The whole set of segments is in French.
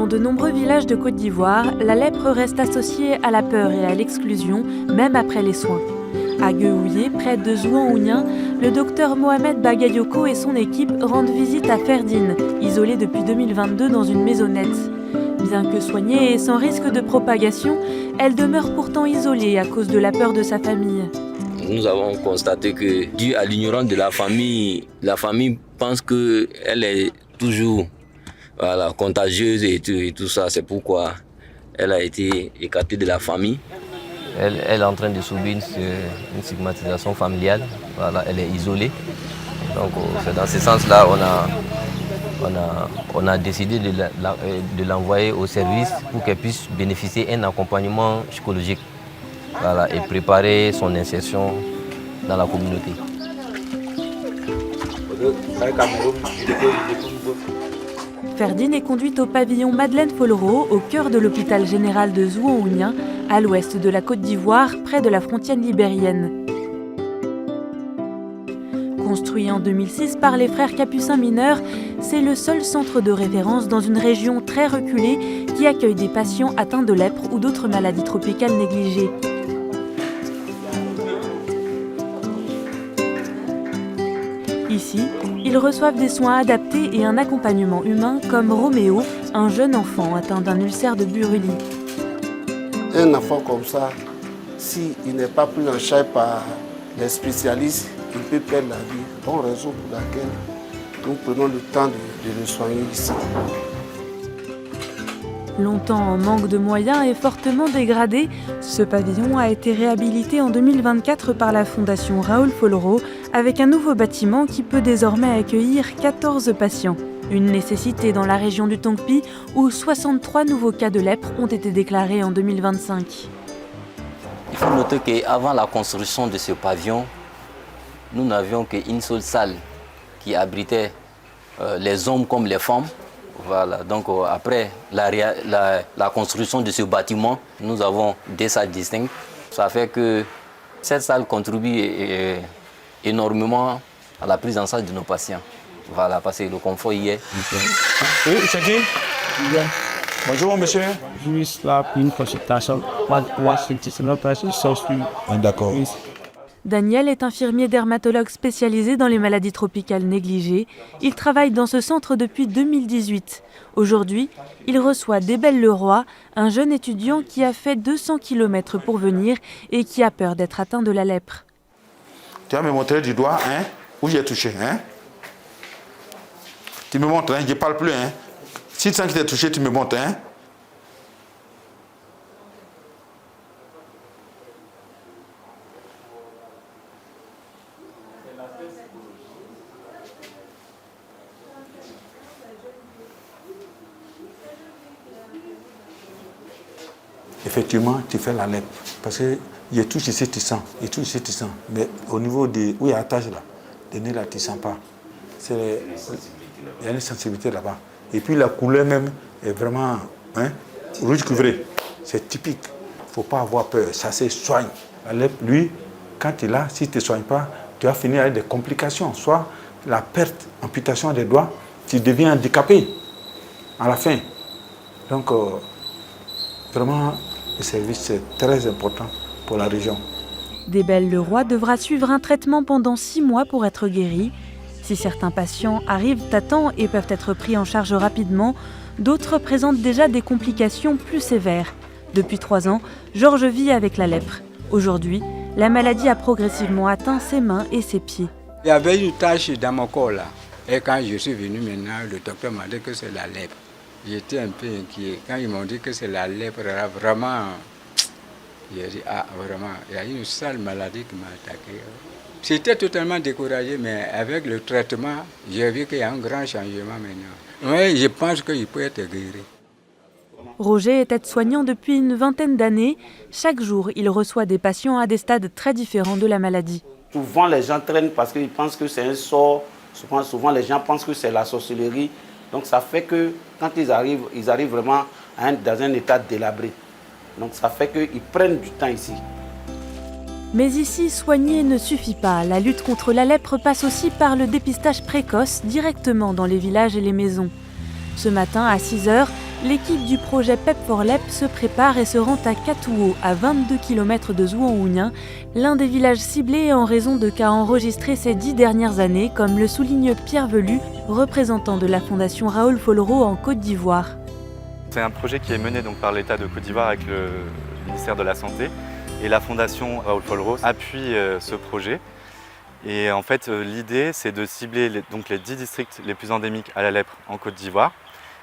Dans de nombreux villages de Côte d'Ivoire, la lèpre reste associée à la peur et à l'exclusion, même après les soins. À Gueouillé, près de Zouan-Ounien, le docteur Mohamed Bagayoko et son équipe rendent visite à Ferdine, isolée depuis 2022 dans une maisonnette. Bien que soignée et sans risque de propagation, elle demeure pourtant isolée à cause de la peur de sa famille. Nous avons constaté que, dû à l'ignorance de la famille pense qu'elle est toujours contagieuse et tout ça. C'est pourquoi elle a été écartée de la famille. Elle est en train de subir une stigmatisation familiale. Elle est isolée. Donc c'est dans ce sens-là on a décidé de l'envoyer au service pour qu'elle puisse bénéficier d'un accompagnement psychologique et préparer son insertion dans la communauté. Ferdine est conduite au pavillon Madeleine Follereau, au cœur de l'hôpital général de Zouan-Ounien, à l'ouest de la Côte d'Ivoire, près de la frontière libérienne. Construit en 2006 par les frères capucins mineurs, c'est le seul centre de référence dans une région très reculée qui accueille des patients atteints de lèpre ou d'autres maladies tropicales négligées. Ici, ils reçoivent des soins adaptés et un accompagnement humain comme Roméo, un jeune enfant atteint d'un ulcère de Buruli. Un enfant comme ça, s'il n'est pas pris en charge par les spécialistes, il peut perdre la vie. Bonne raison pour laquelle nous prenons le temps de le soigner ici. Longtemps en manque de moyens et fortement dégradé, ce pavillon a été réhabilité en 2024 par la Fondation Raoul Follereau avec un nouveau bâtiment qui peut désormais accueillir 14 patients. Une nécessité dans la région du Tongpi où 63 nouveaux cas de lèpre ont été déclarés en 2025. Il faut noter qu'avant la construction de ce pavillon, nous n'avions qu'une seule salle qui abritait les hommes comme les femmes. Donc après la construction de ce bâtiment, nous avons deux salles distinctes. Ça fait que cette salle contribue énormément à la prise en charge de nos patients. Parce que le confort y est. Oui, c'est qui? Bonjour monsieur. Juste là, une consultation. D'accord. Daniel est infirmier dermatologue spécialisé dans les maladies tropicales négligées. Il travaille dans ce centre depuis 2018. Aujourd'hui, il reçoit Débel Leroy, un jeune étudiant qui a fait 200 km pour venir et qui a peur d'être atteint de la lèpre. Tu vas me montrer du doigt où j'ai touché. Tu me montres, je ne parle plus. Si tu sens que tu es touché, tu me montres. Effectivement, tu fais la lèpre. Parce que je touche ici, tu sens. Je touche ici, tu sens. Mais au niveau de où il y a l'attache là, le nez là, tu ne sens pas. Il y a une sensibilité là-bas. Et puis la couleur même est vraiment rouge couvré. C'est typique. Il ne faut pas avoir peur. Ça se soigne. La lèpre, lui, quand il a, si tu ne te soignes pas, tu vas finir avec des complications. Soit la perte, amputation des doigts, tu deviens handicapé à la fin. Donc, vraiment, le service est très important pour la région. Débel Leroy devra suivre un traitement pendant 6 mois pour être guéri. Si certains patients arrivent à temps et peuvent être pris en charge rapidement, d'autres présentent déjà des complications plus sévères. Depuis 3 ans, Georges vit avec la lèpre. Aujourd'hui, la maladie a progressivement atteint ses mains et ses pieds. Il y avait une tache dans mon corps là. Et quand je suis venu maintenant, le docteur m'a dit que c'est la lèpre. J'étais un peu inquiet. Quand ils m'ont dit que c'est la lèpre, vraiment, j'ai dit, vraiment, il y a une sale maladie qui m'a attaqué. J'étais totalement découragé, mais avec le traitement, j'ai vu qu'il y a un grand changement maintenant. Oui, je pense qu'il peut être guéri. Roger est aide-soignant depuis une vingtaine d'années. Chaque jour, il reçoit des patients à des stades très différents de la maladie. Souvent, les gens traînent parce qu'ils pensent que c'est un sort. Souvent, les gens pensent que c'est la sorcellerie. Donc, ça fait que quand ils arrivent vraiment dans un état délabré. Donc, ça fait qu'ils prennent du temps ici. Mais ici, soigner ne suffit pas. La lutte contre la lèpre passe aussi par le dépistage précoce directement dans les villages et les maisons. Ce matin, à 6 h, L'équipe du projet PEP4LEP se prépare et se rend à Katouo, à 22 km de Zhuang-Hounien, l'un des villages ciblés en raison de cas enregistrés ces 10 dernières années, comme le souligne Pierre Velu, représentant de la Fondation Raoul Follereau en Côte d'Ivoire. C'est un projet qui est mené donc par l'État de Côte d'Ivoire avec le ministère de la Santé et la Fondation Raoul Follereau appuie ce projet. Et en fait, l'idée, c'est de cibler les 10 districts les plus endémiques à la lèpre en Côte d'Ivoire.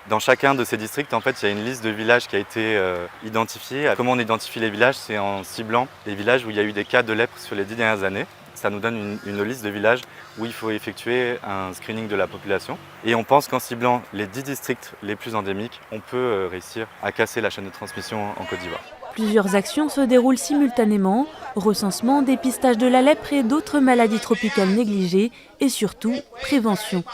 Dans chacun de ces districts, en fait, il y a une liste de villages qui a été identifiée. Comment on identifie les villages? C'est en ciblant les villages où il y a eu des cas de lèpre sur les 10 dernières années. Ça nous donne une liste de villages où il faut effectuer un screening de la population. Et on pense qu'en ciblant les 10 districts les plus endémiques, on peut réussir à casser la chaîne de transmission en Côte d'Ivoire. Plusieurs actions se déroulent simultanément, recensement, dépistage de la lèpre et d'autres maladies tropicales négligées et surtout prévention.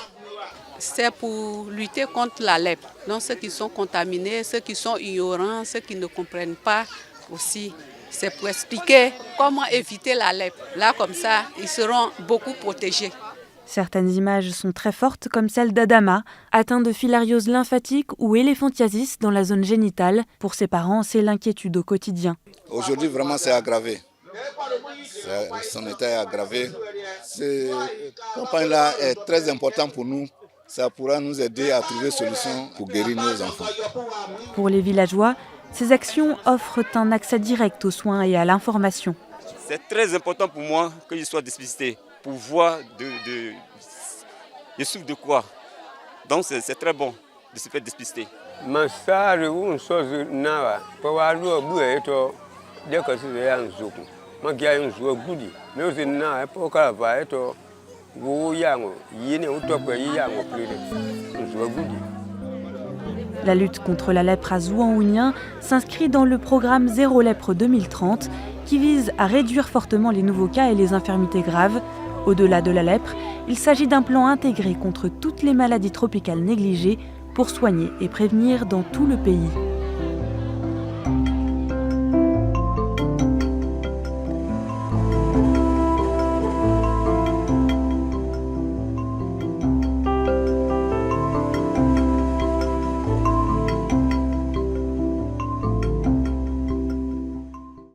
C'est pour lutter contre la lèpre. Donc ceux qui sont contaminés, ceux qui sont ignorants, ceux qui ne comprennent pas aussi. C'est pour expliquer comment éviter la lèpre. Là, comme ça, ils seront beaucoup protégés. Certaines images sont très fortes, comme celle d'Adama, atteint de filariose lymphatique ou éléphantiasis dans la zone génitale. Pour ses parents, c'est l'inquiétude au quotidien. Aujourd'hui, vraiment, c'est aggravé. Son état est aggravé. Cette campagne-là est très importante pour nous. Ça pourra nous aider à trouver des solutions pour guérir nos enfants. Pour les villageois, ces actions offrent un accès direct aux soins et à l'information. C'est très important pour moi que je sois dépisté pour voir je souffre de quoi. Donc c'est très bon de se faire dépister. La lutte contre la lèpre à Zhuang-Hounien s'inscrit dans le programme Zéro Lèpre 2030 qui vise à réduire fortement les nouveaux cas et les infirmités graves. Au-delà de la lèpre, il s'agit d'un plan intégré contre toutes les maladies tropicales négligées pour soigner et prévenir dans tout le pays.